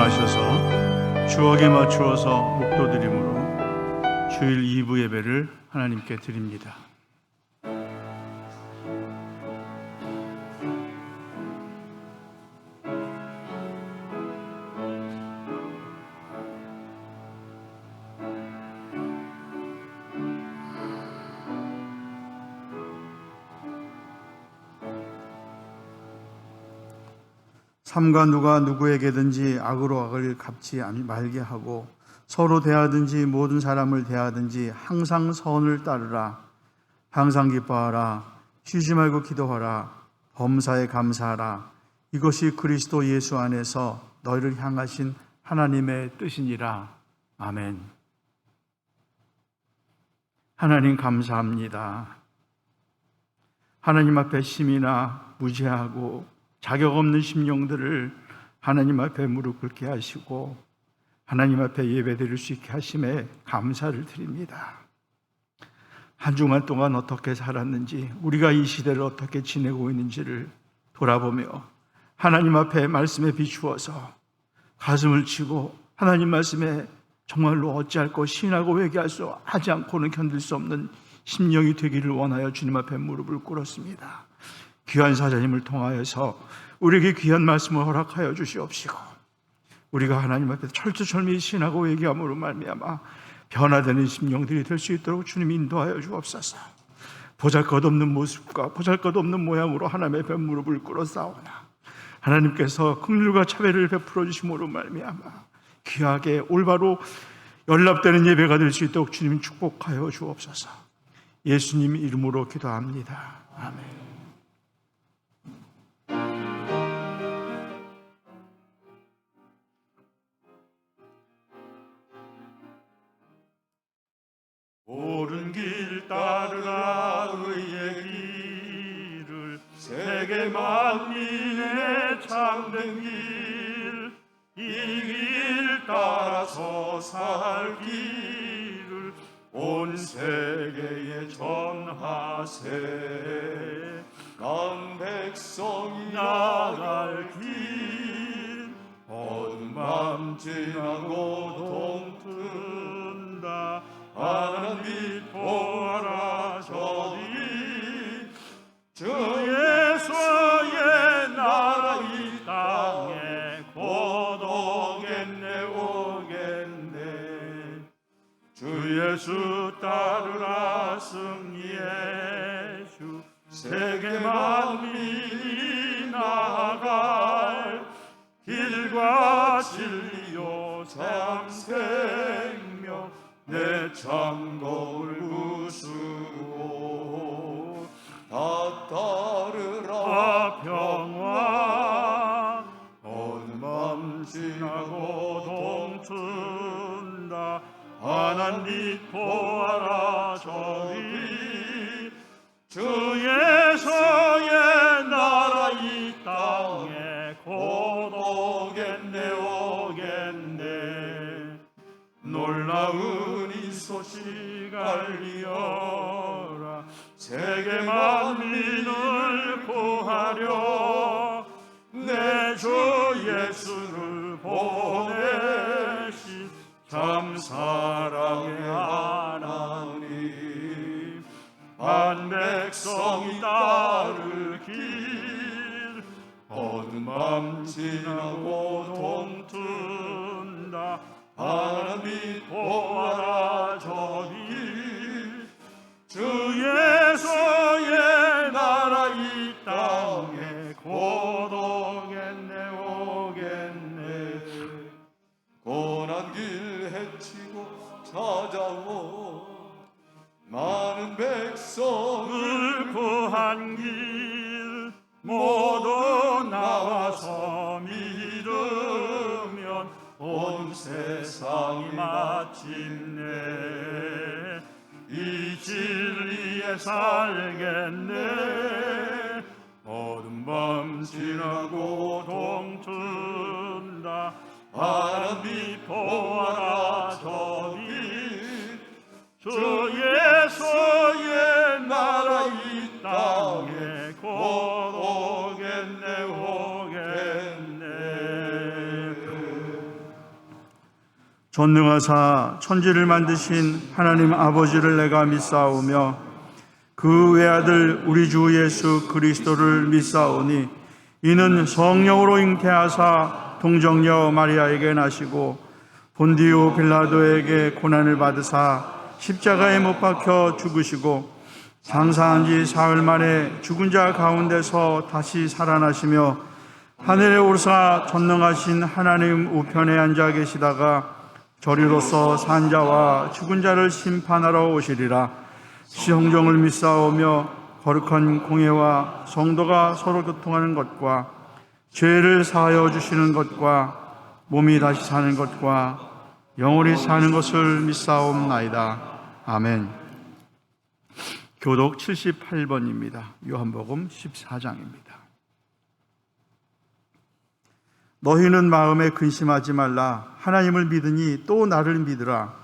임하셔서 추억에 맞추어서 묵도드림으로 주일 2부 예배를 하나님께 드립니다. 삼가 누가 누구에게든지 악으로 악을 갚지 말게 하고 서로 대하든지 모든 사람을 대하든지 항상 선을 따르라. 항상 기뻐하라. 쉬지 말고 기도하라. 범사에 감사하라. 이것이 그리스도 예수 안에서 너희를 향하신 하나님의 뜻이니라. 아멘. 하나님 감사합니다. 하나님 앞에 심이나 무죄하고 자격 없는 심령들을 하나님 앞에 무릎 꿇게 하시고 하나님 앞에 예배드릴 수 있게 하심에 감사를 드립니다. 한 주간 동안 어떻게 살았는지, 우리가 이 시대를 어떻게 지내고 있는지를 돌아보며 하나님 앞에 말씀에 비추어서 가슴을 치고 하나님 말씀에 정말로 어찌할 것이 나고 회개할 수 하지 않고는 견딜 수 없는 심령이 되기를 원하여 주님 앞에 무릎을 꿇었습니다. 귀한 사자님을 통하여서 우리에게 귀한 말씀을 허락하여 주시옵시고 우리가 하나님 앞에 철두철미 신하고 회개함으로 말미암아 변화되는 심령들이 될 수 있도록 주님 인도하여 주옵소서. 보잘것없는 모습과 보잘것없는 모양으로 하나님 앞에 무릎을 꿇었사오나 하나님께서 긍휼과 차별을 베풀어 주심으로 말미암아 귀하게 올바로 연락되는 예배가 될 수 있도록 주님 축복하여 주옵소서. 예수님 이름으로 기도합니다. 아멘. 옳은 길 따르라. 의의 길을 세계 만민의 참된 길, 이 길 따라서 살 길을 온 세계에 전하세. 난 백성이 나갈 길, 어두운 밤 지나고 동튼다. 하나님 보아라 저리 주 예수의 나라 이 땅에 곧 오겠네 오겠네. 주 예수 따르라 승리의 주, 세계 만민이 나아갈 길과 진리요 참 생명, 내 창고를 부수고 다 따르라 평화. 어느 밤 지나고 동튼다. 하나님 보아라 저리 주 예수의 나라 이 땅에 곧 오겠네 오겠네. 놀라운 이 소식 알리어라. 세계 만민을 구하려 내 주 예수를 보내신 참 사랑의 하나님. 한 백성이 따를 길, 어두운 밤 지나고 동튼다. 하나님 보아라 저리 주 예수의 나라 이 땅에 곧 오겠네 오겠네. 고난 길 헤치고 찾아온 많은 백성을 구한 길, 모두 나와서 믿으면 온 세상이 마침내 이 진리에 살겠네. 어두운 밤 지나고 동튼다. 하나님 보아라 저리 주 예수의 나라 이 땅에 곧 오겠네 오겠네. 전능하사 천지를 만드신 하나님 아버지를 내가 믿사오며 그 외아들 우리 주 예수 그리스도를 믿사오니 이는 성령으로 잉태하사 동정녀 마리아에게 나시고 본디오 빌라도에게 고난을 받으사 십자가에 못 박혀 죽으시고 장사한 지 사흘 만에 죽은 자 가운데서 다시 살아나시며 하늘에 오르사 전능하신 하나님 우편에 앉아 계시다가 저리로서 산 자와 죽은 자를 심판하러 오시리라. 시홍정을 믿사오며 거룩한 공예와 성도가 서로 교통하는 것과 죄를 사하여 주시는 것과 몸이 다시 사는 것과 영원히 사는 것을 믿사옵나이다. 아멘. 교독 78번입니다. 요한복음 14장입니다. 너희는 마음에 근심하지 말라. 하나님을 믿으니 또 나를 믿으라.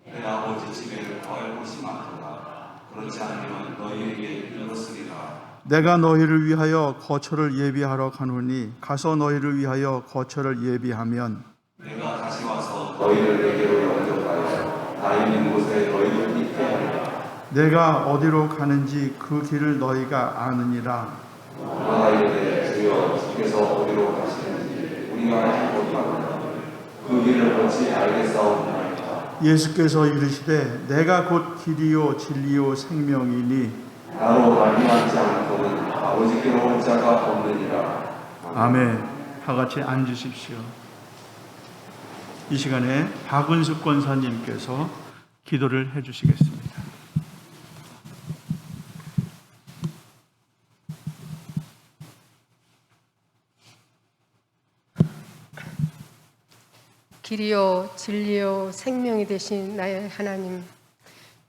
내가 아버지 집에 거할 곳이 많도다. 그렇지 않으면 너희에게 이르렀으리라. 내가 너희를 위하여 거처를 예비하러 가노니 가서 너희를 위하여 거처를 예비하면 내가 다시 와서 너희를 내게로 영접하여 나 있는 곳에 너희를 있게 하리라. 내가 어디로 가는지 그 길을 너희가 아느니라. 너가 이르되 주여 주께서 어디로 가시는지 우리가 알지 못하노라. 그 길을 어찌 알겠사옵나이까. 예수께서 이르시되 내가 곧 길이요 진리요 생명이니 나로 말미암지 않고는 아버지께로 올 자가 없느니라. 아멘. 다 같이 앉으십시오. 이 시간에 박은숙 권사님께서 기도를 해주시겠습니다. 길이요 진리요 생명이 되신 나의 하나님,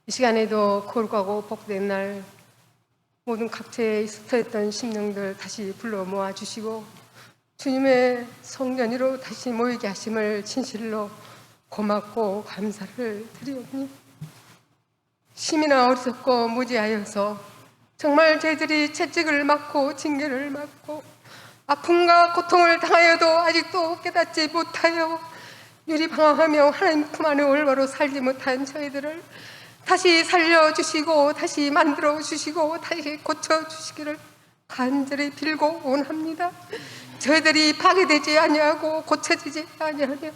이 시간에도 거룩하고 복된 날 모든 각처에 흩어졌던 심령들 다시 불러 모아주시고 주님의 성전으로 다시 모이게 하심을 진실로 고맙고 감사를 드리오니 심이나 어리석고 무지하여서 정말 저희들이 채찍을 맞고 징계를 맞고 아픔과 고통을 당하여도 아직도 깨닫지 못하여 유리방황하며 하나님 품 안에 올바로 살지 못한 저희들을 다시 살려주시고 다시 만들어주시고 다시 고쳐주시기를 간절히 빌고 원합니다. 저희들이 파괴되지 아니하고 고쳐지지 아니하며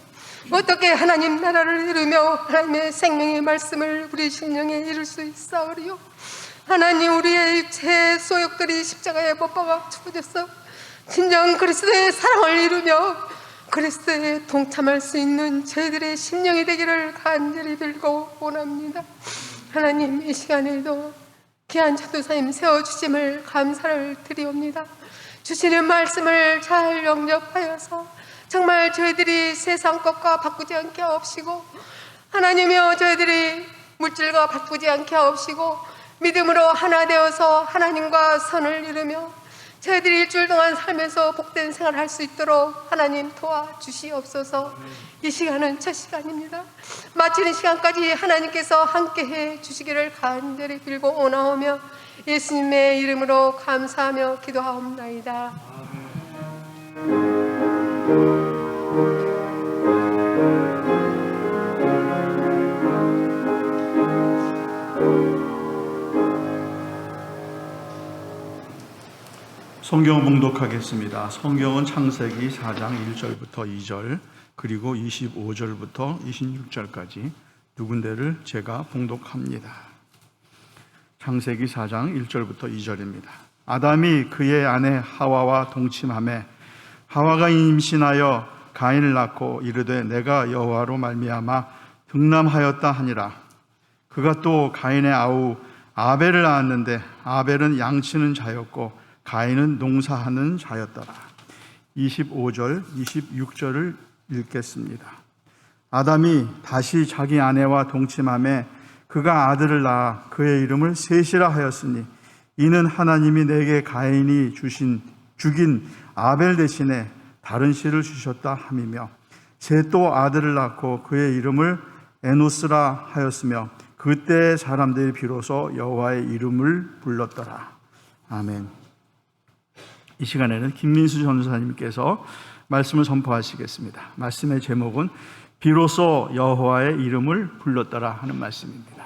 어떻게 하나님 나라를 이루며 하나님의 생명의 말씀을 우리 심령에 이룰 수 있사오리요. 하나님, 우리의 육체의 소욕들이 십자가에 못 박아 죽어져서 진정 그리스도의 사랑을 이루며 그리스도에 동참할 수 있는 저희들의 심령이 되기를 간절히 빌고 원합니다. 하나님, 이 시간에도 귀한 전도사님 세워주심을 감사를 드리옵니다. 주시는 말씀을 잘 영접하여서 정말 저희들이 세상 것과 바꾸지 않게 하옵시고 하나님이여 저희들이 물질과 바꾸지 않게 하옵시고 믿음으로 하나 되어서 하나님과 선을 이루며 저희들이 일주일 동안 살면서 복된 생활을 할 수 있도록 하나님 도와주시옵소서. 이 시간은 첫 시간입니다. 마치는 시간까지 하나님께서 함께해 주시기를 간절히 빌고 원하오며 예수님의 이름으로 감사하며 기도하옵나이다. 성경 봉독하겠습니다. 성경은 창세기 4장 1절부터 2절 그리고 25절부터 26절까지 두 군데를 제가 봉독합니다. 창세기 4장 1절부터 2절입니다. 아담이 그의 아내 하와와 동침하매 하와가 임신하여 가인을 낳고 이르되 내가 여호와로 말미암아 등남하였다 하니라. 그가 또 가인의 아우 아벨을 낳았는데 아벨은 양치는 자였고 가인은 농사하는 자였더라. 25절, 26절을 읽겠습니다. 아담이 다시 자기 아내와 동침하매 그가 아들을 낳아 그의 이름을 셋이라 하였으니 이는 하나님이 내게 가인이 죽인 아벨 대신에 다른 씨를 주셨다 함이며 셋 또 아들을 낳고 그의 이름을 에노스라 하였으며 그때 사람들이 비로소 여호와의 이름을 불렀더라. 아멘. 이 시간에는 김민수 전도사님께서 말씀을 선포하시겠습니다. 말씀의 제목은 비로소 여호와의 이름을 불렀더라 하는 말씀입니다.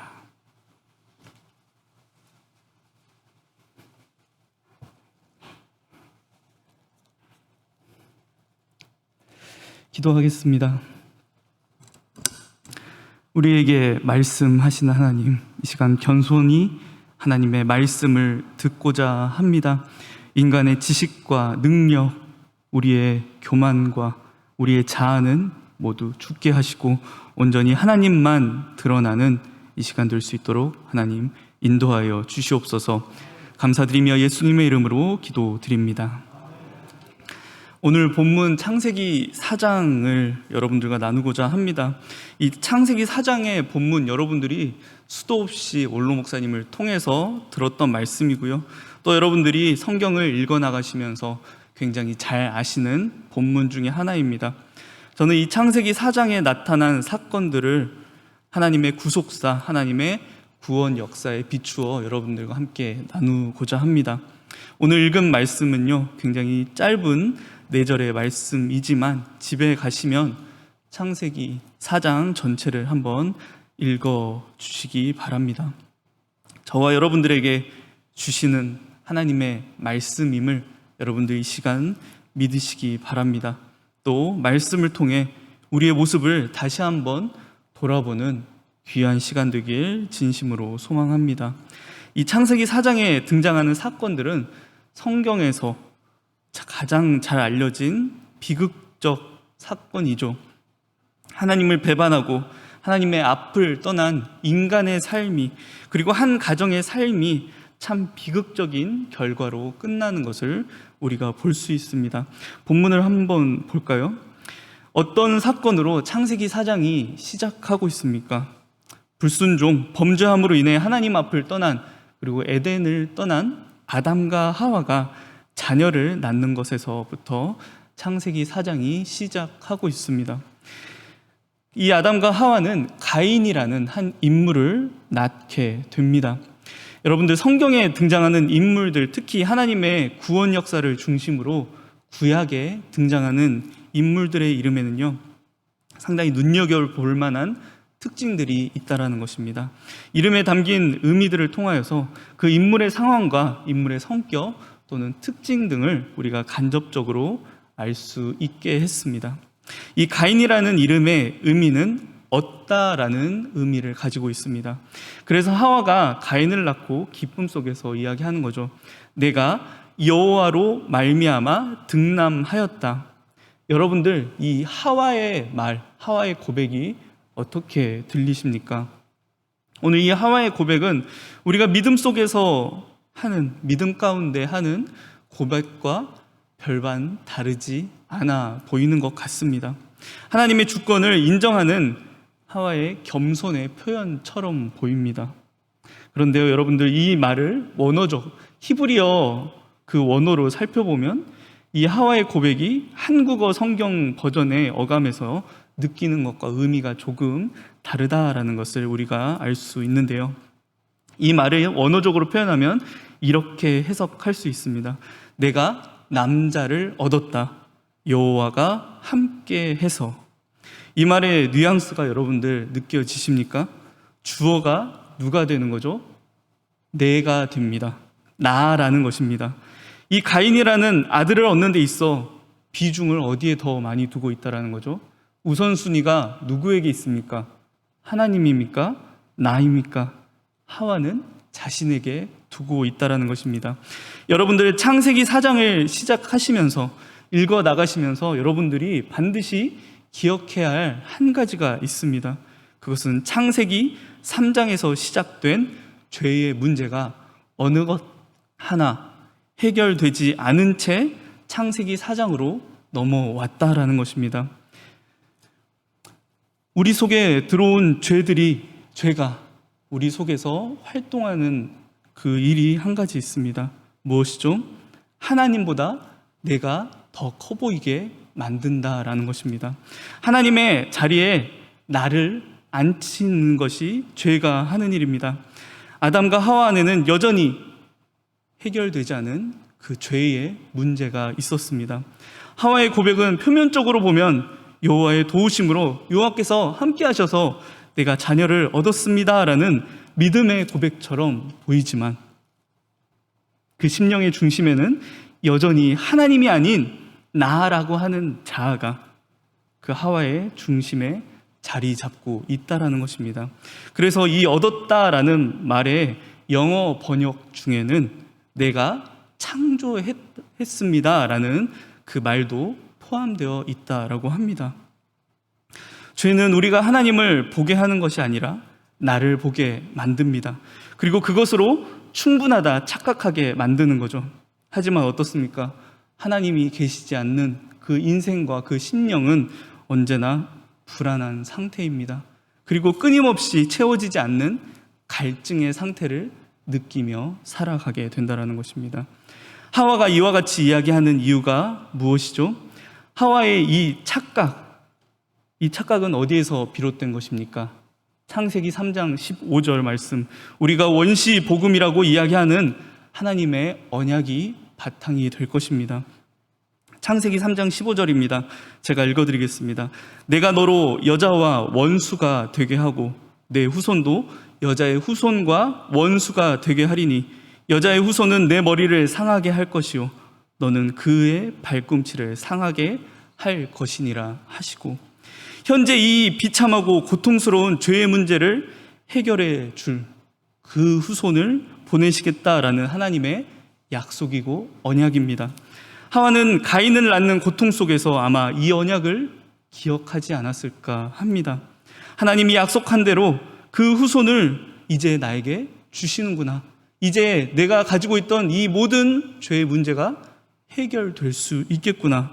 기도하겠습니다. 우리에게 말씀하시는 하나님, 이 시간 겸손히 하나님의 말씀을 듣고자 합니다. 인간의 지식과 능력, 우리의 교만과 우리의 자아는 모두 죽게 하시고 온전히 하나님만 드러나는 이 시간 될 수 있도록 하나님 인도하여 주시옵소서. 감사드리며 예수님의 이름으로 기도드립니다. 오늘 본문 창세기 4장을 여러분들과 나누고자 합니다. 이 창세기 4장의 본문 여러분들이 수도 없이 원로 목사님을 통해서 들었던 말씀이고요. 또 여러분들이 성경을 읽어 나가시면서 굉장히 잘 아시는 본문 중에 하나입니다. 저는 이 창세기 4장에 나타난 사건들을 하나님의 구속사, 하나님의 구원 역사에 비추어 여러분들과 함께 나누고자 합니다. 오늘 읽은 말씀은요, 굉장히 짧은 4절의 말씀이지만 집에 가시면 창세기 4장 전체를 한번 읽어 주시기 바랍니다. 저와 여러분들에게 주시는 하나님의 말씀임을 여러분들 이 시간 믿으시기 바랍니다. 또 말씀을 통해 우리의 모습을 다시 한번 돌아보는 귀한 시간 되길 진심으로 소망합니다. 이 창세기 4장에 등장하는 사건들은 성경에서 가장 잘 알려진 비극적 사건이죠. 하나님을 배반하고 하나님의 앞을 떠난 인간의 삶이, 그리고 한 가정의 삶이 참 비극적인 결과로 끝나는 것을 우리가 볼 수 있습니다. 본문을 한번 볼까요? 어떤 사건으로 창세기 4장이 시작하고 있습니까? 불순종, 범죄함으로 인해 하나님 앞을 떠난, 그리고 에덴을 떠난 아담과 하와가 자녀를 낳는 것에서부터 창세기 4장이 시작하고 있습니다. 이 아담과 하와는 가인이라는 한 인물을 낳게 됩니다. 여러분들, 성경에 등장하는 인물들, 특히 하나님의 구원 역사를 중심으로 구약에 등장하는 인물들의 이름에는요, 상당히 눈여겨볼 만한 특징들이 있다라는 것입니다. 이름에 담긴 의미들을 통하여서 그 인물의 상황과 인물의 성격 또는 특징 등을 우리가 간접적으로 알 수 있게 했습니다. 이 가인이라는 이름의 의미는 얻다라는 의미를 가지고 있습니다. 그래서 하와가 가인을 낳고 기쁨 속에서 이야기하는 거죠. 내가 여호와로 말미암아 득남하였다. 여러분들, 이 하와의 말, 하와의 고백이 어떻게 들리십니까? 오늘 이 하와의 고백은 우리가 믿음 속에서 하는, 믿음 가운데 하는 고백과 별반 다르지 않아 보이는 것 같습니다. 하나님의 주권을 인정하는 하와의 겸손의 표현처럼 보입니다. 그런데요, 여러분들, 이 말을 원어적 히브리어 그 원어로 살펴보면 이 하와의 고백이 한국어 성경 버전의 어감에서 느끼는 것과 의미가 조금 다르다라는 것을 우리가 알 수 있는데요. 이 말을 원어적으로 표현하면 이렇게 해석할 수 있습니다. 내가 남자를 얻었다. 여호와가 함께 해서. 이 말의 뉘앙스가 여러분들 느껴지십니까? 주어가 누가 되는 거죠? 내가 됩니다. 나라는 것입니다. 이 가인이라는 아들을 얻는 데 있어 비중을 어디에 더 많이 두고 있다라는 거죠? 우선순위가 누구에게 있습니까? 하나님입니까? 나입니까? 하와는 자신에게 두고 있다라는 것입니다. 여러분들, 창세기 4장을 시작하시면서 읽어 나가시면서 여러분들이 반드시 기억해야 할 한 가지가 있습니다. 그것은 창세기 3장에서 시작된 죄의 문제가 어느 것 하나 해결되지 않은 채 창세기 4장으로 넘어왔다라는 것입니다. 우리 속에 들어온 죄가 우리 속에서 활동하는 그 일이 한 가지 있습니다. 무엇이죠? 하나님보다 내가 더 커 보이게 만든다라는 것입니다. 하나님의 자리에 나를 앉히는 것이 죄가 하는 일입니다. 아담과 하와 안에는 여전히 해결되지 않은 그 죄의 문제가 있었습니다. 하와의 고백은 표면적으로 보면 여호와의 도우심으로 여호와께서 함께 하셔서 내가 자녀를 얻었습니다라는 믿음의 고백처럼 보이지만 그 심령의 중심에는 여전히 하나님이 아닌 나라고 하는 자아가 그 하와의 중심에 자리 잡고 있다라는 것입니다. 그래서 이 얻었다라는 말의 영어 번역 중에는 내가 창조했습니다라는 그 말도 포함되어 있다라고 합니다. 죄는 우리가 하나님을 보게 하는 것이 아니라 나를 보게 만듭니다. 그리고 그것으로 충분하다 착각하게 만드는 거죠. 하지만 어떻습니까? 하나님이 계시지 않는 그 인생과 그 심령은 언제나 불안한 상태입니다. 그리고 끊임없이 채워지지 않는 갈증의 상태를 느끼며 살아가게 된다는 것입니다. 하와가 이와 같이 이야기하는 이유가 무엇이죠? 하와의 이 착각은 어디에서 비롯된 것입니까? 창세기 3장 15절 말씀, 우리가 원시 복음이라고 이야기하는 하나님의 언약이 바탕이 될 것입니다. 창세기 3장 15절입니다. 제가 읽어드리겠습니다. 내가 너로 여자와 원수가 되게 하고 내 후손도 여자의 후손과 원수가 되게 하리니 여자의 후손은 내 머리를 상하게 할 것이요 너는 그의 발꿈치를 상하게 할 것이니라 하시고, 현재 이 비참하고 고통스러운 죄의 문제를 해결해 줄 그 후손을 보내시겠다라는 하나님의 약속이고 언약입니다. 하와는 가인을 낳는 고통 속에서 아마 이 언약을 기억하지 않았을까 합니다. 하나님이 약속한 대로 그 후손을 이제 나에게 주시는구나. 이제 내가 가지고 있던 이 모든 죄의 문제가 해결될 수 있겠구나.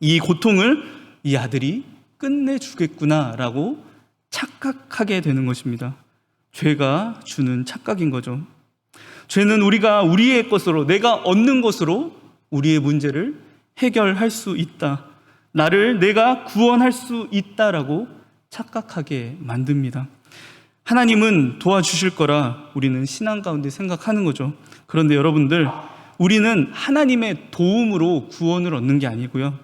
이 고통을 이 아들이 끝내주겠구나라고 착각하게 되는 것입니다. 죄가 주는 착각인 거죠. 죄는 우리가 우리의 것으로, 내가 얻는 것으로 우리의 문제를 해결할 수 있다, 나를 내가 구원할 수 있다라고 착각하게 만듭니다. 하나님은 도와주실 거라 우리는 신앙 가운데 생각하는 거죠. 그런데 여러분들, 우리는 하나님의 도움으로 구원을 얻는 게 아니고요,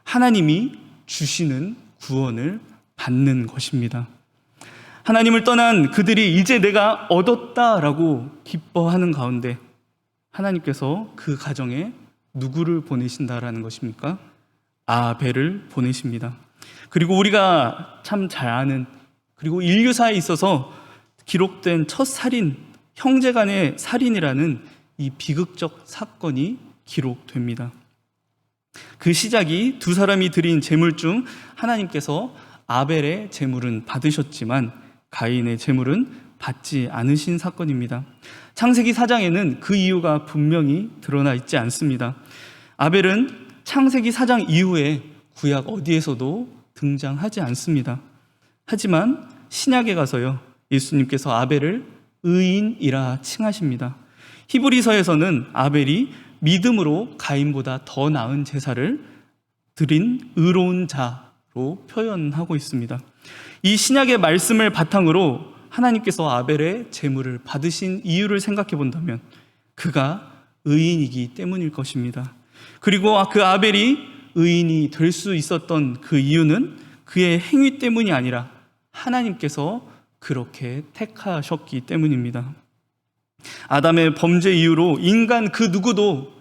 하나님이 주시는 구원을 받는 것입니다. 하나님을 떠난 그들이 이제 내가 얻었다라고 기뻐하는 가운데 하나님께서 그 가정에 누구를 보내신다라는 것입니까? 아벨을 보내십니다. 그리고 우리가 참 잘 아는, 그리고 인류사에 있어서 기록된 첫 살인, 형제 간의 살인이라는 이 비극적 사건이 기록됩니다. 그 시작이 두 사람이 드린 제물 중 하나님께서 아벨의 제물은 받으셨지만 가인의 제물은 받지 않으신 사건입니다. 창세기 4장에는 그 이유가 분명히 드러나 있지 않습니다. 아벨은 창세기 4장 이후에 구약 어디에서도 등장하지 않습니다. 하지만 신약에 가서요, 예수님께서 아벨을 의인이라 칭하십니다. 히브리서에서는 아벨이 믿음으로 가인보다 더 나은 제사를 드린 의로운 자로 표현하고 있습니다. 이 신약의 말씀을 바탕으로 하나님께서 아벨의 제물을 받으신 이유를 생각해 본다면 그가 의인이기 때문일 것입니다. 그리고 그 아벨이 의인이 될 수 있었던 그 이유는 그의 행위 때문이 아니라 하나님께서 그렇게 택하셨기 때문입니다. 아담의 범죄 이후로 인간 그 누구도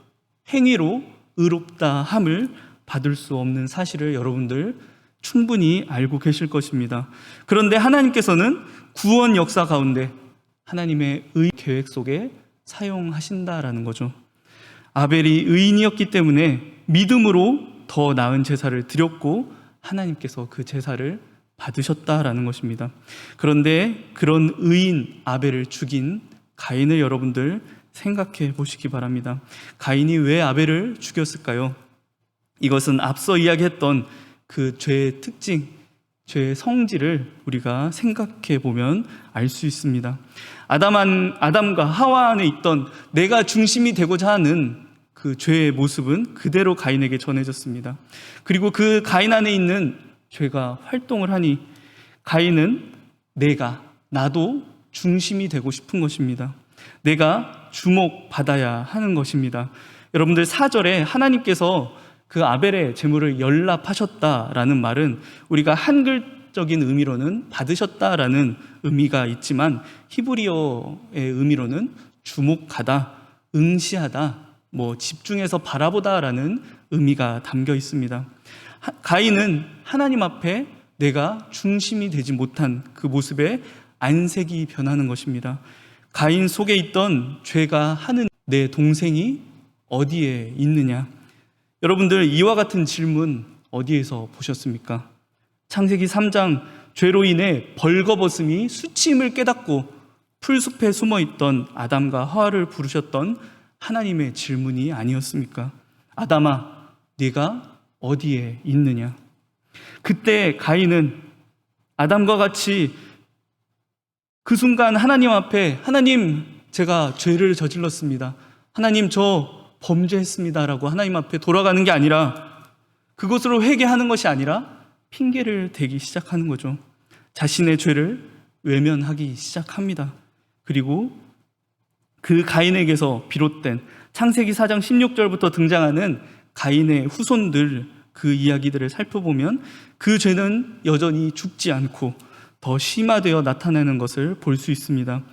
행위로 의롭다 함을 받을 수 없는 사실을 여러분들 충분히 알고 계실 것입니다. 그런데 하나님께서는 구원 역사 가운데 하나님의 의 계획 속에 사용하신다라는 거죠. 아벨이 의인이었기 때문에 믿음으로 더 나은 제사를 드렸고 하나님께서 그 제사를 받으셨다라는 것입니다. 그런데 그런 의인 아벨을 죽인 가인을 여러분들 생각해 보시기 바랍니다. 가인이 왜 아벨을 죽였을까요? 이것은 앞서 이야기했던 그 죄의 특징, 죄의 성질을 우리가 생각해 보면 알 수 있습니다. 아담과 하와 안에 있던 내가 중심이 되고자 하는 그 죄의 모습은 그대로 가인에게 전해졌습니다. 그리고 그 가인 안에 있는 죄가 활동을 하니 가인은 나도 중심이 되고 싶은 것입니다. 내가 주목받아야 하는 것입니다. 여러분들 4절에 하나님께서 그 아벨의 제물을 연납하셨다라는 말은 우리가 한글적인 의미로는 받으셨다라는 의미가 있지만 히브리어의 의미로는 주목하다, 응시하다, 집중해서 바라보다라는 의미가 담겨 있습니다. 가인은 하나님 앞에 내가 중심이 되지 못한 그 모습에 안색이 변하는 것입니다. 가인 속에 있던 죄가 하는 내 동생이 어디에 있느냐? 여러분들 이와 같은 질문 어디에서 보셨습니까? 창세기 3장 죄로 인해 벌거벗음이 수치임을 깨닫고 풀숲에 숨어있던 아담과 하와를 부르셨던 하나님의 질문이 아니었습니까? 아담아, 네가 어디에 있느냐? 그때 가인은 아담과 같이 그 순간 하나님 앞에 하나님, 제가 죄를 저질렀습니다. 하나님, 저 범죄했습니다 라고 하나님 앞에 돌아가는 게 아니라, 그것으로 회개하는 것이 아니라 핑계를 대기 시작하는 거죠. 자신의 죄를 외면하기 시작합니다. 그리고 그 가인에게서 비롯된 창세기 4장 16절부터 등장하는 가인의 후손들, 그 이야기들을 살펴보면 그 죄는 여전히 죽지 않고 더 심화되어 나타나는 것을 볼 수 있습니다.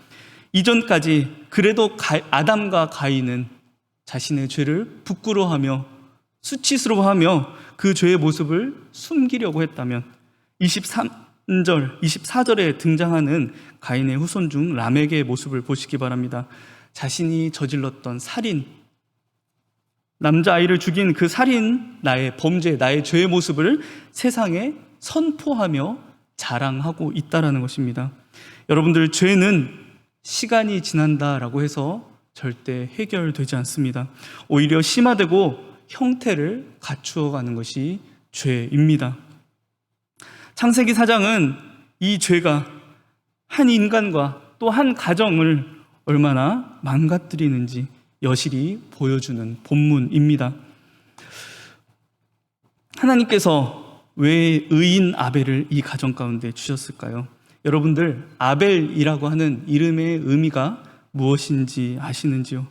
이전까지 그래도 아담과 가인은 자신의 죄를 부끄러워하며 수치스러워하며 그 죄의 모습을 숨기려고 했다면 23절, 24절에 등장하는 가인의 후손 중 라멕의 모습을 보시기 바랍니다. 자신이 저질렀던 살인, 남자아이를 죽인 그 살인, 나의 범죄, 나의 죄의 모습을 세상에 선포하며 자랑하고 있다는 것입니다. 여러분들, 죄는 시간이 지난다라고 해서 절대 해결되지 않습니다. 오히려 심화되고 형태를 갖추어가는 것이 죄입니다. 창세기 4장은 이 죄가 한 인간과 또 한 가정을 얼마나 망가뜨리는지 여실히 보여주는 본문입니다. 하나님께서 왜 의인 아벨을 이 가정 가운데 주셨을까요? 여러분들, 아벨이라고 하는 이름의 의미가 무엇인지 아시는지요?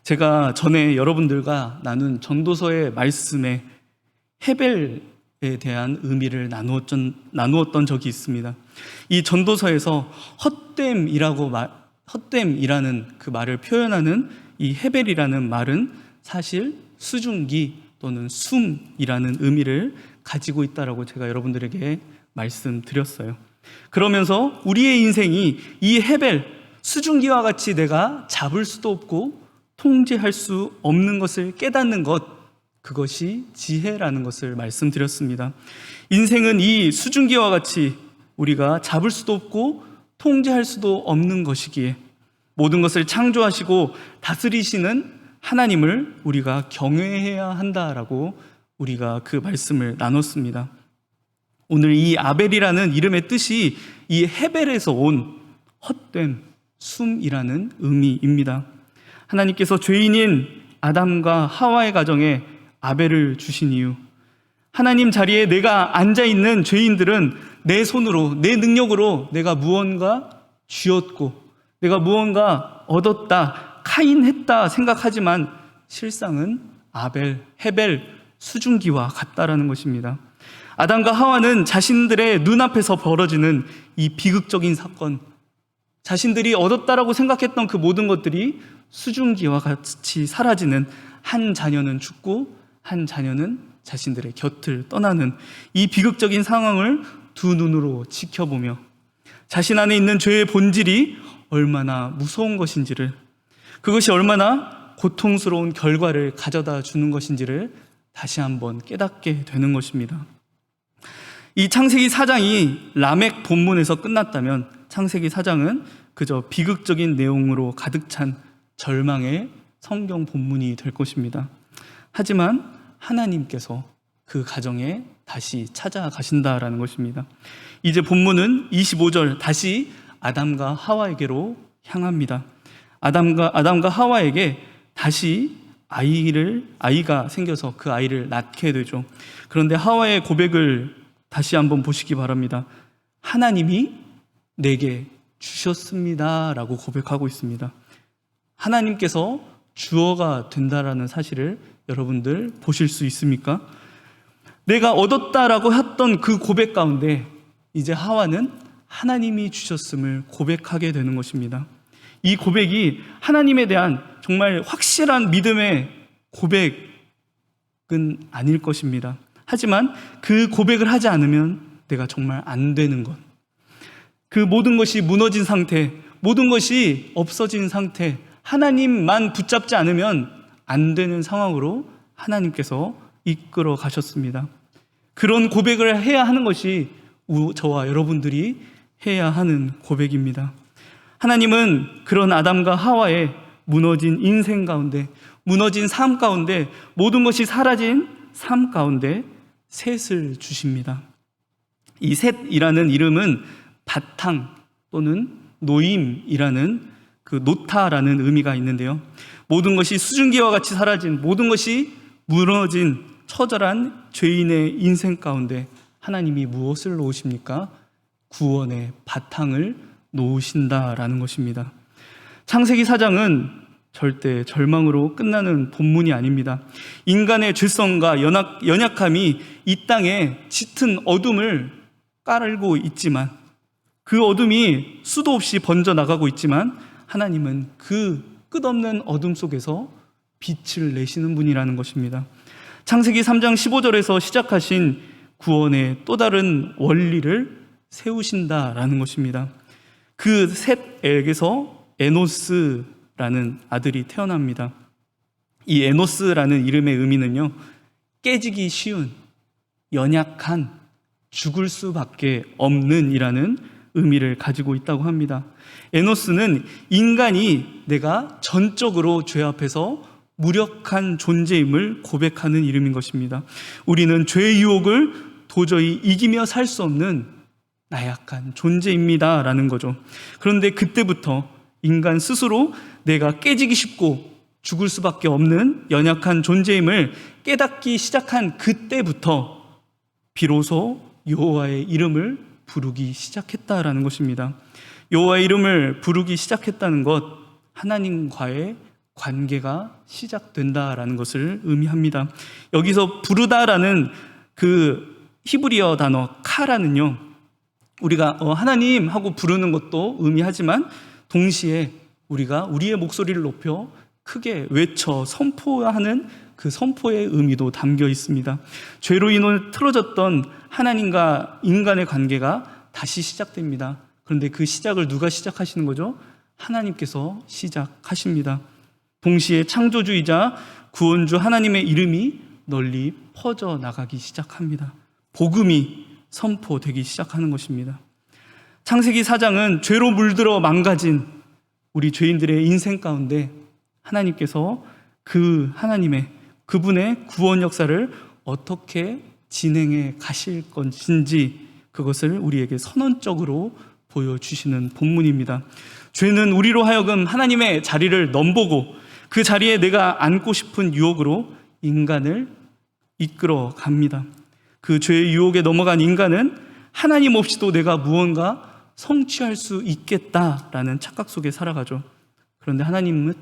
제가 전에 여러분들과 나눈 전도서의 말씀에 헤벨에 대한 의미를 나누었던 적이 있습니다. 이 전도서에서 헛됨이라는 그 말을 표현하는 이 헤벨이라는 말은 사실 수증기 또는 숨이라는 의미를 가지고 있다라고 제가 여러분들에게 말씀드렸어요. 그러면서 우리의 인생이 이 헤벨, 수증기와 같이 내가 잡을 수도 없고 통제할 수 없는 것을 깨닫는 것, 그것이 지혜라는 것을 말씀드렸습니다. 인생은 이 수증기와 같이 우리가 잡을 수도 없고 통제할 수도 없는 것이기에 모든 것을 창조하시고 다스리시는 하나님을 우리가 경외해야 한다라고 우리가 그 말씀을 나눴습니다. 오늘 이 아벨이라는 이름의 뜻이 이 헤벨에서 온 헛됨, 숨이라는 의미입니다. 하나님께서 죄인인 아담과 하와의 가정에 아벨을 주신 이유, 하나님 자리에 내가 앉아있는 죄인들은 내 손으로, 내 능력으로 내가 무언가 쥐었고 내가 무언가 얻었다, 카인했다 생각하지만 실상은 아벨, 헤벨, 수증기와 같다라는 것입니다. 아담과 하와는 자신들의 눈앞에서 벌어지는 이 비극적인 사건, 자신들이 얻었다라고 생각했던 그 모든 것들이 수증기와 같이 사라지는, 한 자녀는 죽고 한 자녀는 자신들의 곁을 떠나는 이 비극적인 상황을 두 눈으로 지켜보며 자신 안에 있는 죄의 본질이 얼마나 무서운 것인지를, 그것이 얼마나 고통스러운 결과를 가져다 주는 것인지를 다시 한번 깨닫게 되는 것입니다. 이 창세기 4장이 라멕 본문에서 끝났다면 창세기 4장은 그저 비극적인 내용으로 가득 찬 절망의 성경 본문이 될 것입니다. 하지만 하나님께서 그 가정에 다시 찾아가신다라는 것입니다. 이제 본문은 25절 다시 아담과 하와에게로 향합니다. 아담과 하와에게 다시 아이가 생겨서 그 아이를 낳게 되죠. 그런데 하와의 고백을 다시 한번 보시기 바랍니다. 하나님이 내게 주셨습니다 라고 고백하고 있습니다. 하나님께서 주어가 된다라는 사실을 여러분들 보실 수 있습니까? 내가 얻었다라고 했던 그 고백 가운데 이제 하와는 하나님이 주셨음을 고백하게 되는 것입니다. 이 고백이 하나님에 대한 정말 확실한 믿음의 고백은 아닐 것입니다. 하지만 그 고백을 하지 않으면 내가 정말 안 되는 것, 그 모든 것이 무너진 상태, 모든 것이 없어진 상태, 하나님만 붙잡지 않으면 안 되는 상황으로 하나님께서 이끌어 가셨습니다. 그런 고백을 해야 하는 것이 저와 여러분들이 해야 하는 고백입니다. 하나님은 그런 아담과 하와의 무너진 인생 가운데, 무너진 삶 가운데, 모든 것이 사라진 삶 가운데 셋을 주십니다. 이 셋이라는 이름은 바탕 또는 노임이라는 그 노타라는 의미가 있는데요. 모든 것이 수증기와 같이 사라진, 모든 것이 무너진 처절한 죄인의 인생 가운데 하나님이 무엇을 놓으십니까? 구원의 바탕을 놓으신다라는 것입니다. 창세기 4장은 절대 절망으로 끝나는 본문이 아닙니다. 인간의 죄성과 연약함이 이 땅에 짙은 어둠을 깔고 있지만, 그 어둠이 수도 없이 번져나가고 있지만 하나님은 그 끝없는 어둠 속에서 빛을 내시는 분이라는 것입니다. 창세기 3장 15절에서 시작하신 구원의 또 다른 원리를 세우신다라는 것입니다. 그 셋에게서 에노스라는 아들이 태어납니다. 이 에노스라는 이름의 의미는요, 깨지기 쉬운, 연약한, 죽을 수밖에 없는 이라는 의미를 가지고 있다고 합니다. 에노스는 인간이 내가 전적으로 죄 앞에서 무력한 존재임을 고백하는 이름인 것입니다. 우리는 죄의 유혹을 도저히 이기며 살 수 없는 나약한 존재입니다 라는 거죠. 그런데 그때부터 인간 스스로 내가 깨지기 쉽고 죽을 수밖에 없는 연약한 존재임을 깨닫기 시작한 그때부터 비로소 여호와의 이름을 부르기 시작했다라는 것입니다. 여호와의 이름을 부르기 시작했다는 것, 하나님과의 관계가 시작된다라는 것을 의미합니다. 여기서 부르다라는 그 히브리어 단어 카라는요, 우리가 하나님 하고 부르는 것도 의미하지만 동시에 우리가 우리의 목소리를 높여 크게 외쳐 선포하는 그 선포의 의미도 담겨 있습니다. 죄로 인해 틀어졌던 하나님과 인간의 관계가 다시 시작됩니다. 그런데 그 시작을 누가 시작하시는 거죠? 하나님께서 시작하십니다. 동시에 창조주이자 구원주 하나님의 이름이 널리 퍼져나가기 시작합니다. 복음이 선포되기 시작하는 것입니다. 창세기 4장은 죄로 물들어 망가진 우리 죄인들의 인생 가운데 하나님께서 그 하나님의 그분의 구원 역사를 어떻게 진행해 가실 것인지 그것을 우리에게 선언적으로 보여주시는 본문입니다. 죄는 우리로 하여금 하나님의 자리를 넘보고 그 자리에 내가 앉고 싶은 유혹으로 인간을 이끌어 갑니다. 그 죄의 유혹에 넘어간 인간은 하나님 없이도 내가 무언가 성취할 수 있겠다라는 착각 속에 살아가죠. 그런데 하나님은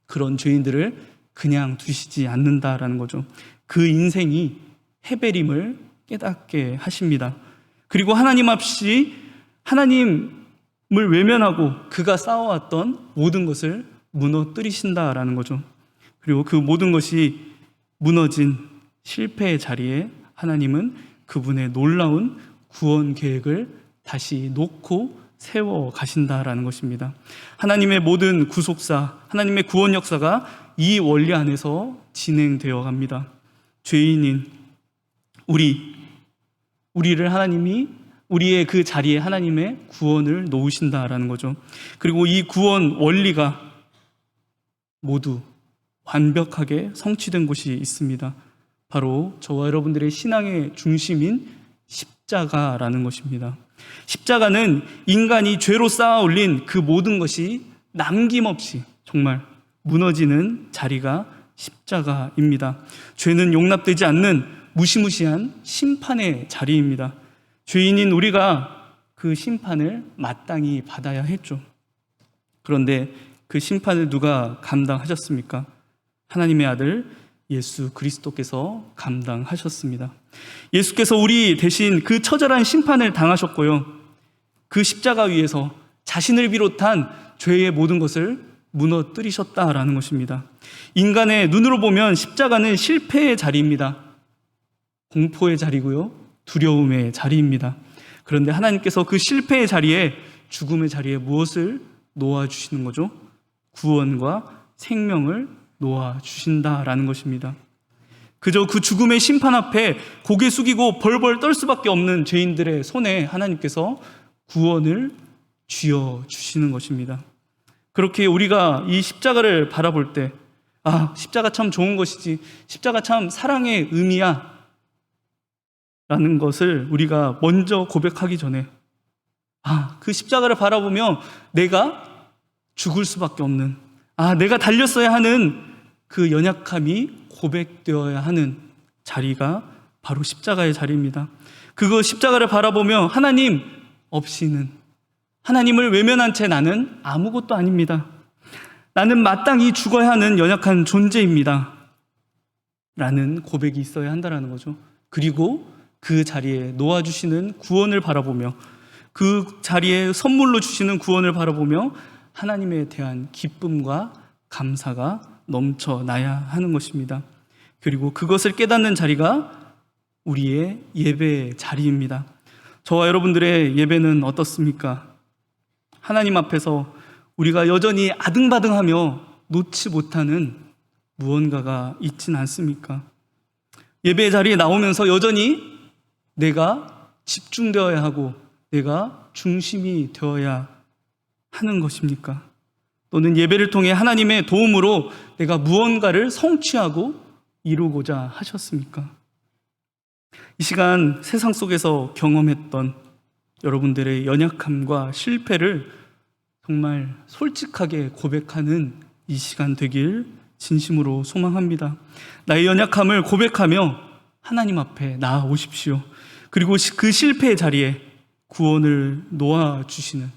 그런 죄인들을 그냥 두시지 않는다라는 거죠. 그 인생이 헤베림을 깨닫게 하십니다. 그리고 하나님 없이 하나님을 외면하고 그가 쌓아왔던 모든 것을 무너뜨리신다라는 거죠. 그리고 그 모든 것이 무너진 실패의 자리에 하나님은 그분의 놀라운 구원 계획을 다시 놓고 세워 가신다라는 것입니다. 하나님의 모든 구속사, 하나님의 구원 역사가 이 원리 안에서 진행되어 갑니다. 죄인인 우리를 하나님이 우리의 그 자리에 하나님의 구원을 놓으신다라는 거죠. 그리고 이 구원 원리가 모두 완벽하게 성취된 곳이 있습니다. 바로 저와 여러분들의 신앙의 중심인 십자가라는 것입니다. 십자가는 인간이 죄로 쌓아 올린 그 모든 것이 남김없이 정말 무너지는 자리가 십자가입니다. 죄는 용납되지 않는 무시무시한 심판의 자리입니다. 죄인인 우리가 그 심판을 마땅히 받아야 했죠. 그런데 그 심판을 누가 감당하셨습니까? 하나님의 아들 예수 그리스도께서 감당하셨습니다. 예수께서 우리 대신 그 처절한 심판을 당하셨고요. 그 십자가 위에서 자신을 비롯한 죄의 모든 것을 무너뜨리셨다라는 것입니다. 인간의 눈으로 보면 십자가는 실패의 자리입니다. 공포의 자리고요. 두려움의 자리입니다. 그런데 하나님께서 그 실패의 자리에, 죽음의 자리에 무엇을 놓아주시는 거죠? 구원과 생명을 놓아주신다라는 것입니다. 그저 그 죽음의 심판 앞에 고개 숙이고 벌벌 떨 수밖에 없는 죄인들의 손에 하나님께서 구원을 쥐어주시는 것입니다. 그렇게 우리가 이 십자가를 바라볼 때, 십자가 참 좋은 것이지, 십자가 참 사랑의 의미야 라는 것을 우리가 먼저 고백하기 전에, 그 십자가를 바라보며 내가 죽을 수밖에 없는, 내가 달렸어야 하는 그 연약함이 고백되어야 하는 자리가 바로 십자가의 자리입니다. 그거 십자가를 바라보며 하나님 없이는, 하나님을 외면한 채 나는 아무것도 아닙니다. 나는 마땅히 죽어야 하는 연약한 존재입니다. 라는 고백이 있어야 한다는 거죠. 그리고 그 자리에 놓아주시는 구원을 바라보며, 그 자리에 선물로 주시는 구원을 바라보며 하나님에 대한 기쁨과 감사가 넘쳐나야 하는 것입니다. 그리고 그것을 깨닫는 자리가 우리의 예배 자리입니다. 저와 여러분들의 예배는 어떻습니까? 하나님 앞에서 우리가 여전히 아등바등하며 놓지 못하는 무언가가 있진 않습니까? 예배 자리에 나오면서 여전히 내가 집중되어야 하고 내가 중심이 되어야 하는 것입니까? 또는 예배를 통해 하나님의 도움으로 내가 무언가를 성취하고 이루고자 하셨습니까? 이 시간 세상 속에서 경험했던 여러분들의 연약함과 실패를 정말 솔직하게 고백하는 이 시간 되길 진심으로 소망합니다. 나의 연약함을 고백하며 하나님 앞에 나아오십시오. 그리고 그 실패의 자리에 구원을 놓아주시는,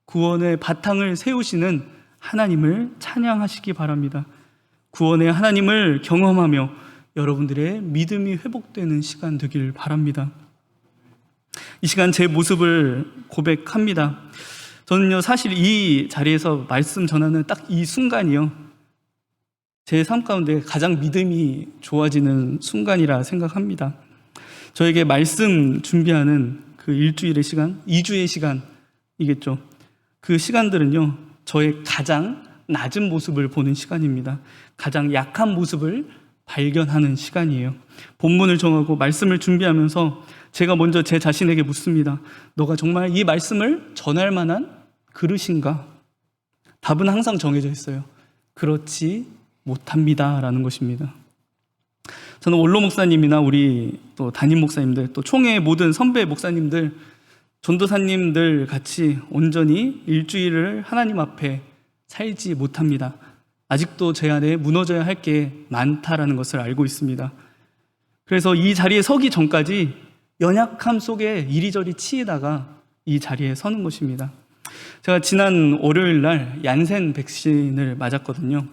구원의 바탕을 세우시는 하나님을 찬양하시기 바랍니다. 구원의 하나님을 경험하며 여러분들의 믿음이 회복되는 시간 되길 바랍니다. 이 시간 제 모습을 고백합니다. 저는요, 사실 이 자리에서 말씀 전하는 딱 이 순간이요, 제 삶 가운데 가장 믿음이 좋아지는 순간이라 생각합니다. 저에게 말씀 준비하는 그 일주일의 시간, 2주의 시간이겠죠. 그 시간들은요, 저의 가장 낮은 모습을 보는 시간입니다. 가장 약한 모습을 발견하는 시간이에요. 본문을 정하고 말씀을 준비하면서 제가 먼저 제 자신에게 묻습니다. 너가 정말 이 말씀을 전할 만한 그릇인가? 답은 항상 정해져 있어요. 그렇지 못합니다 라는 것입니다. 저는 원로 목사님이나 우리 또 담임 목사님들, 또 총회 모든 선배 목사님들, 전도사님들 같이 온전히 일주일을 하나님 앞에 살지 못합니다. 아직도 제 안에 무너져야 할 게 많다라는 것을 알고 있습니다. 그래서 이 자리에 서기 전까지 연약함 속에 이리저리 치이다가 이 자리에 서는 것입니다. 제가 지난 월요일 날 얀센 백신을 맞았거든요.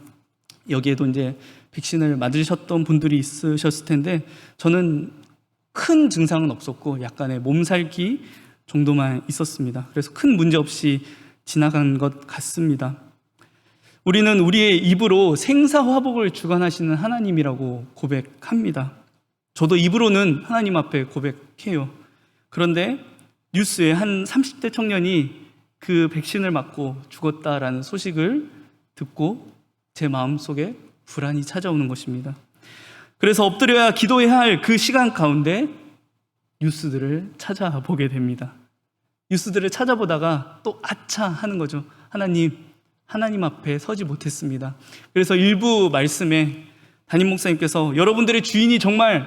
여기에도 이제 백신을 맞으셨던 분들이 있으셨을 텐데, 저는 큰 증상은 없었고 약간의 몸살기 정도만 있었습니다. 그래서 큰 문제 없이 지나간 것 같습니다. 우리는 우리의 입으로 생사화복을 주관하시는 하나님이라고 고백합니다. 저도 입으로는 하나님 앞에 고백해요. 그런데 뉴스에 한 30대 청년이 그 백신을 맞고 죽었다라는 소식을 듣고 제 마음속에 불안이 찾아오는 것입니다. 그래서 엎드려야 기도해야 할 그 시간 가운데 뉴스들을 찾아보게 됩니다. 뉴스들을 찾아보다가 또 아차 하는 거죠. 하나님 앞에 서지 못했습니다. 그래서 일부 말씀에 담임 목사님께서 여러분들의 주인이 정말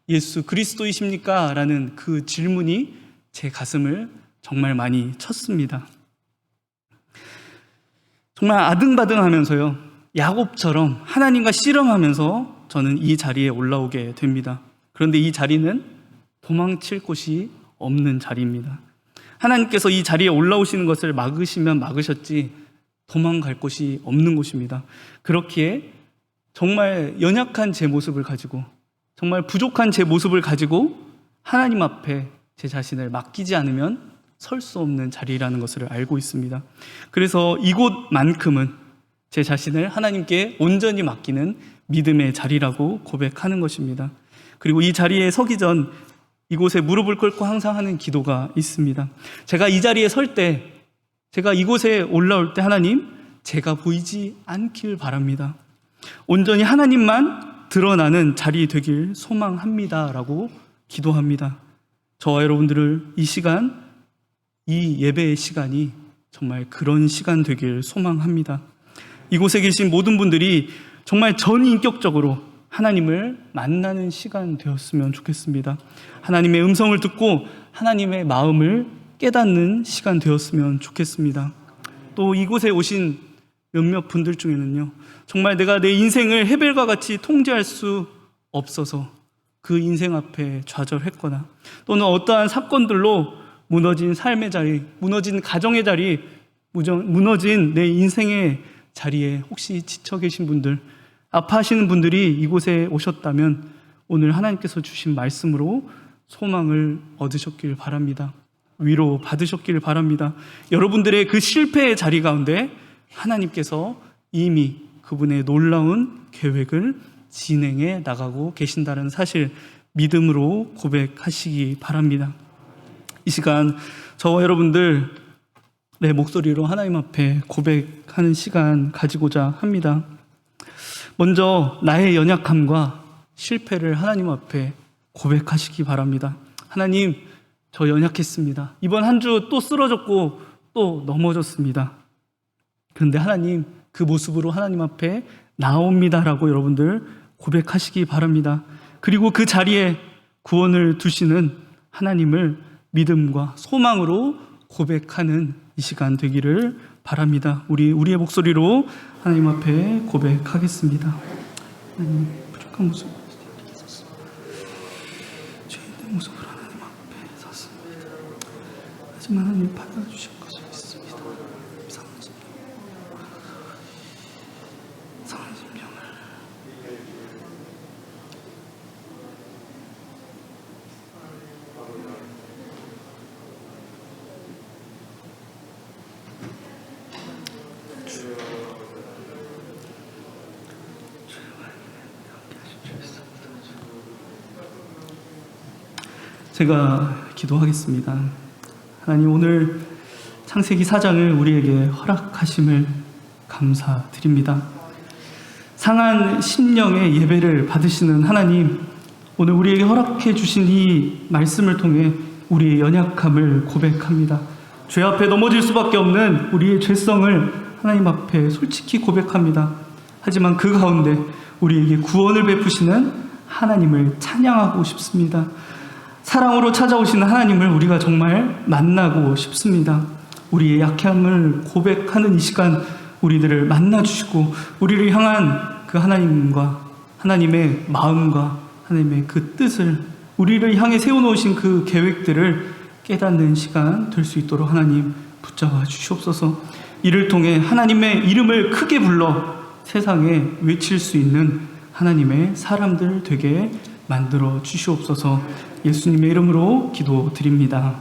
예수 그리스도이십니까? 라는 그 질문이 제 가슴을 정말 많이 쳤습니다. 정말 아등바등하면서요, 야곱처럼 하나님과 씨름하면서 저는 이 자리에 올라오게 됩니다. 그런데 이 자리는 도망칠 곳이 없는 자리입니다. 하나님께서 이 자리에 올라오시는 것을 막으시면 막으셨지 도망갈 곳이 없는 곳입니다. 그렇기에 정말 연약한 제 모습을 가지고, 정말 부족한 제 모습을 가지고 하나님 앞에 제 자신을 맡기지 않으면 설 수 없는 자리라는 것을 알고 있습니다. 그래서 이곳만큼은 제 자신을 하나님께 온전히 맡기는 믿음의 자리라고 고백하는 것입니다. 그리고 이 자리에 서기 전 이곳에 무릎을 꿇고 항상 하는 기도가 있습니다. 제가 이 자리에 설 때, 제가 이곳에 올라올 때 하나님, 제가 보이지 않길 바랍니다. 온전히 하나님만 드러나는 자리 되길 소망합니다 라고 기도합니다. 저와 여러분들을 이 시간, 이 예배의 시간이 정말 그런 시간 되길 소망합니다. 이곳에 계신 모든 분들이 정말 전인격적으로 하나님을 만나는 시간 되었으면 좋겠습니다. 하나님의 음성을 듣고 하나님의 마음을 깨닫는 시간 되었으면 좋겠습니다. 또 이곳에 오신 몇몇 분들 중에는요, 정말 내가 내 인생을 헤벨과 같이 통제할 수 없어서 그 인생 앞에 좌절했거나, 또는 어떠한 사건들로 무너진 삶의 자리, 무너진 가정의 자리, 무너진 내 인생의 자리에 혹시 지쳐 계신 분들, 아파하시는 분들이 이곳에 오셨다면 오늘 하나님께서 주신 말씀으로 소망을 얻으셨길 바랍니다. 위로 받으셨길 바랍니다. 여러분들의 그 실패의 자리 가운데 하나님께서 이미 그분의 놀라운 계획을 진행해 나가고 계신다는 사실, 믿음으로 고백하시기 바랍니다. 이 시간 저와 여러분들의 목소리로 하나님 앞에 고백하는 시간 가지고자 합니다. 먼저 나의 연약함과 실패를 하나님 앞에 고백하시기 바랍니다. 하나님, 저 연약했습니다. 이번 한 주 또 쓰러졌고 또 넘어졌습니다. 그런데 하나님, 그 모습으로 하나님 앞에 나옵니다라고 여러분들 고백하시기 바랍니다. 그리고 그 자리에 구원을 두시는 하나님을 믿음과 소망으로 고백하는 이 시간 되기를 바랍니다. 우리의 목소리로 하나님 앞에 고백하겠습니다. 하나님, 부족한 모습, 죄인의 모습으로 하나님 앞에 섰습니다. 하지만 하나님 받아주실 것을 믿습니다. 상한 심령을 제가 기도하겠습니다. 하나님, 오늘 창세기 4장을 우리에게 허락하심을 감사드립니다. 상한 심령의 예배를 받으시는 하나님, 오늘 우리에게 허락해 주신 이 말씀을 통해 우리의 연약함을 고백합니다. 죄 앞에 넘어질 수밖에 없는 우리의 죄성을 하나님 앞에 솔직히 고백합니다. 하지만 그 가운데 우리에게 구원을 베푸시는 하나님을 찬양하고 싶습니다. 사랑으로 찾아오시는 하나님을 우리가 정말 만나고 싶습니다. 우리의 약함을 고백하는 이 시간, 우리들을 만나주시고 우리를 향한 그 하나님과 하나님의 마음과 하나님의 그 뜻을, 우리를 향해 세워놓으신 그 계획들을 깨닫는 시간 될 수 있도록 하나님 붙잡아 주시옵소서. 이를 통해 하나님의 이름을 크게 불러 세상에 외칠 수 있는 하나님의 사람들 되게 만들어 주시옵소서. 예수님의 이름으로 기도드립니다.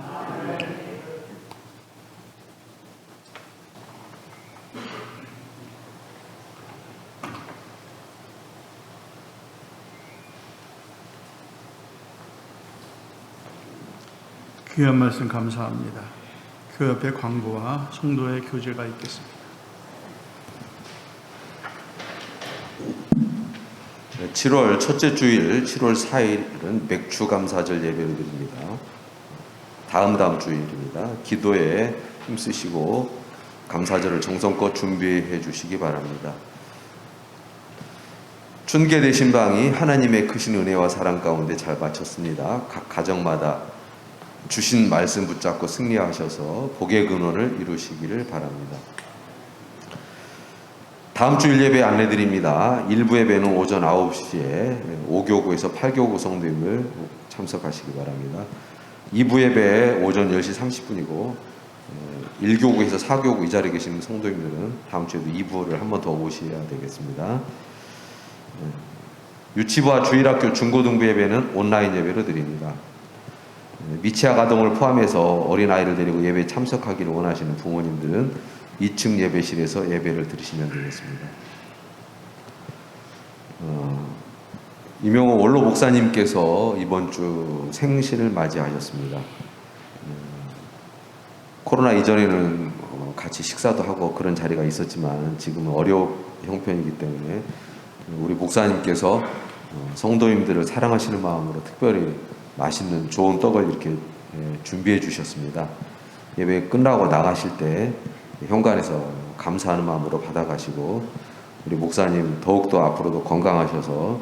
귀한 말씀 감사합니다. 그 옆에 광고와 성도의 교제가 있겠습니다. 7월 첫째 주일 7월 4일은 맥주 감사절 예배를 드립니다. 다음 주일입니다. 기도에 힘쓰시고 감사절을 정성껏 준비해 주시기 바랍니다. 춘계되신 방이 하나님의 크신 은혜와 사랑 가운데 잘 마쳤습니다. 각 가정마다 주신 말씀 붙잡고 승리하셔서 복의 근원을 이루시기를 바랍니다. 다음 주일 예배 안내드립니다. 1부 예배는 오전 9시에 5교구에서 8교구 성도님을 참석하시기 바랍니다. 2부 예배 오전 10시 30분이고 1교구에서 4교구 이 자리에 계신 성도님들은 다음 주에도 2부를 한 번 더 오셔야 되겠습니다. 유치부와 주일학교 중고등부 예배는 온라인 예배로 드립니다. 미취학 아동을 포함해서 어린아이를 데리고 예배에 참석하기를 원하시는 부모님들은 2층 예배실에서 예배를 드리시면 되겠습니다. 이명호 원로 목사님께서 이번 주 생신을 맞이하셨습니다. 코로나 이전에는 같이 식사도 하고 그런 자리가 있었지만 지금은 어려운 형편이기 때문에 우리 목사님께서 성도님들을 사랑하시는 마음으로 특별히 맛있는 좋은 떡을 이렇게 준비해 주셨습니다. 예배 끝나고 나가실 때 현관에서 감사하는 마음으로 받아가시고 우리 목사님 더욱더 앞으로도 건강하셔서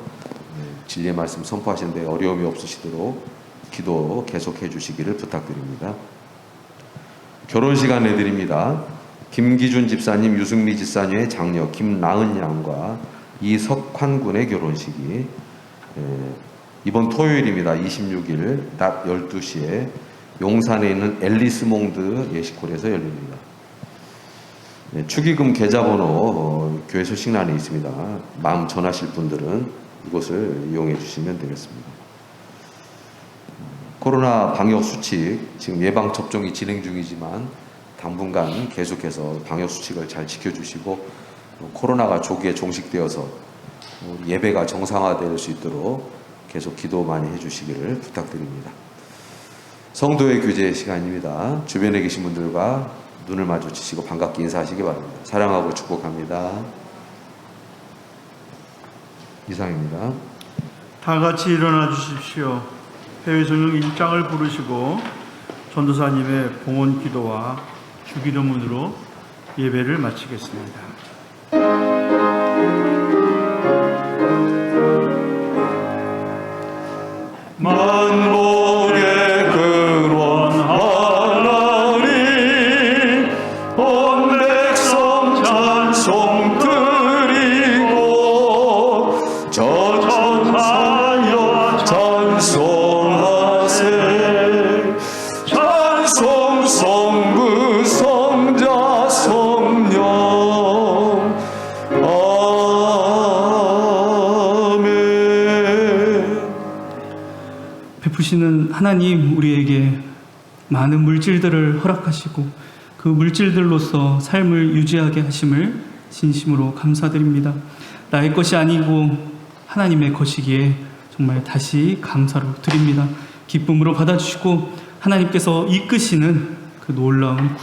진리의 말씀 선포하시는데 어려움이 없으시도록 기도 계속해 주시기를 부탁드립니다. 결혼식 안내드립니다. 김기준 집사님, 유승미 집사님의 장녀 김나은 양과 이석환 군의 결혼식이 이번 토요일입니다. 26일 낮 12시에 용산에 있는 앨리스몽드 예식홀에서 열립니다. 축의금 계좌번호 교회 소식란에 있습니다. 마음 전하실 분들은 이곳을 이용해 주시면 되겠습니다. 코로나 방역 수칙, 지금 예방 접종이 진행 중이지만 당분간 계속해서 방역 수칙을 잘 지켜주시고 코로나가 조기에 종식되어서 예배가 정상화될 수 있도록 계속 기도 많이 해주시기를 부탁드립니다. 성도의 교제 시간입니다. 주변에 계신 분들과 눈을 마주치시고 반갑게 인사하시기 바랍니다. 사랑하고 축복합니다. 이상입니다. 다 같이 일어나 주십시오. 해외성령 1장을 부르시고 전도사님의 봉헌 기도와 주기도문으로 예배를 마치겠습니다. 만복의 근원 하나님 온 백성 찬송 드리고 전하여 찬송하세 찬송 성부 성자 성령 베푸시는 하나님, 우리에게 많은 물질들을 허락하시고 그 물질들로서 삶을 유지하게 하심을 진심으로 감사드립니다. 나의 것이 아니고 하나님의 것이기에 정말 다시 감사로 드립니다. 기쁨으로 받아주시고 하나님께서 이끄시는 그 놀라운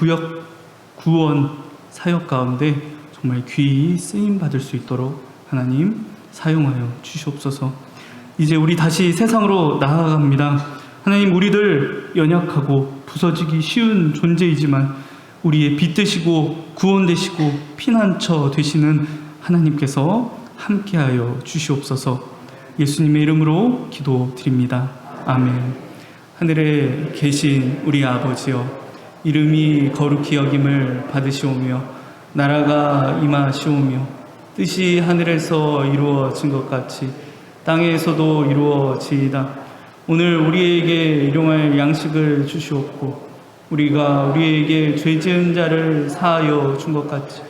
구원 사역 가운데 정말 귀히 쓰임받을 수 있도록 하나님 사용하여 주시옵소서. 이제 우리 다시 세상으로 나아갑니다. 하나님, 우리들 연약하고 부서지기 쉬운 존재이지만 우리의 빛 되시고 구원 되시고 피난처 되시는 하나님께서 함께하여 주시옵소서. 예수님의 이름으로 기도드립니다. 아멘. 하늘에 계신 우리 아버지여, 이름이 거룩히 여김을 받으시오며 나라가 임하시오며 뜻이 하늘에서 이루어진 것 같이 땅에서도 이루어지이다. 오늘 우리에게 일용할 양식을 주시옵고 우리가 우리에게 죄 지은 자를 사하여 준 것 같이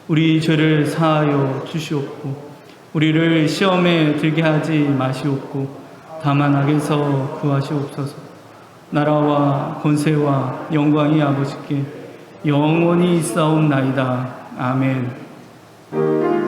우리 죄를 사하여 주시옵고 우리를 시험에 들게 하지 마시옵고 다만 악에서 구하시옵소서. 나라와 권세와 영광이 아버지께 영원히 있사옵나이다. 아멘.